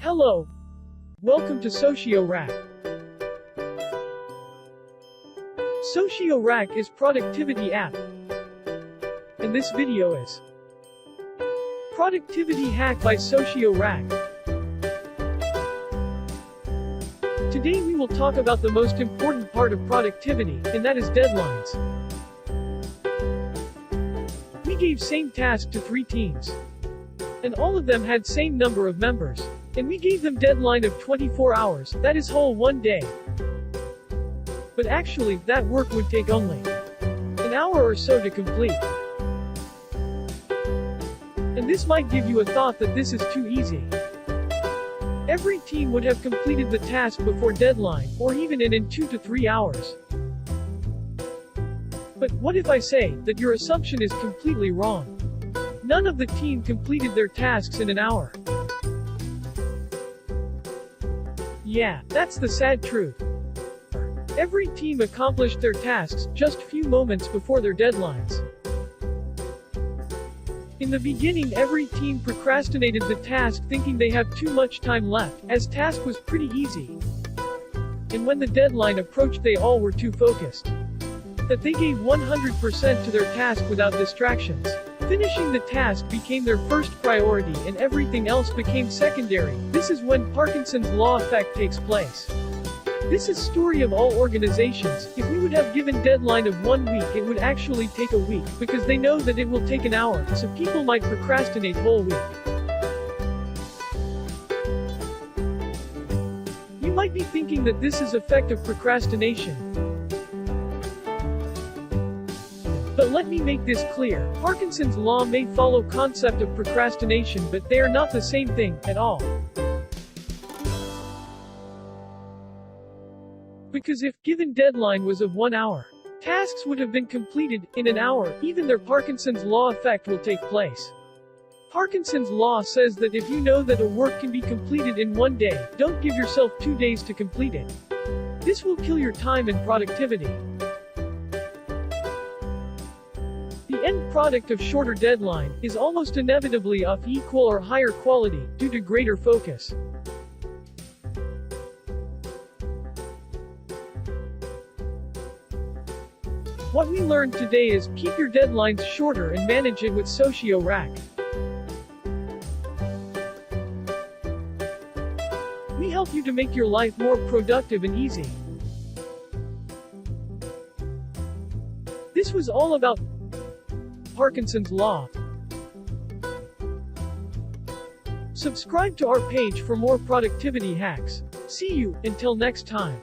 Hello. Welcome to SocioRAC. SocioRAC is productivity app. And this video is Productivity Hack by SocioRAC. Today we will talk about the most important part of productivity, and that is deadlines. We gave same task to 3 teams. And all of them had same number of members. And we gave them deadline of 24 hours, that is whole 1 day. But actually, that work would take only an hour or so to complete. And this might give you a thought that this is too easy. Every team would have completed the task before deadline, or even in 2 to 3 hours. But what if I say that your assumption is completely wrong? None of the team completed their tasks in an hour. Yeah, that's the sad truth. Every team accomplished their tasks just few moments before their deadlines. In the beginning, every team procrastinated the task thinking they have too much time left, as task was pretty easy. And when the deadline approached, they all were too focused that they gave 100% to their task without distractions. Finishing the task became their first priority and everything else became secondary. This is when Parkinson's law effect takes place. This is story of all organizations. If we would have given deadline of 1 week, it would actually take a week, because they know that it will take an hour, so people might procrastinate whole week. You might be thinking that this is effective procrastination. But let me make this clear. Parkinson's law may follow concept of procrastination, but they are not the same thing, at all. Because if given deadline was of 1 hour, tasks would have been completed in an hour, even their Parkinson's law effect will take place. Parkinson's law says that if you know that a work can be completed in 1 day, don't give yourself 2 days to complete it. This will kill your time and productivity. The end product of shorter deadline is almost inevitably of equal or higher quality, due to greater focus. What we learned today is, keep your deadlines shorter and manage it with SocioRAC. We help you to make your life more productive and easy. This was all about Parkinson's law. Subscribe to our page for more productivity hacks. See you, until next time.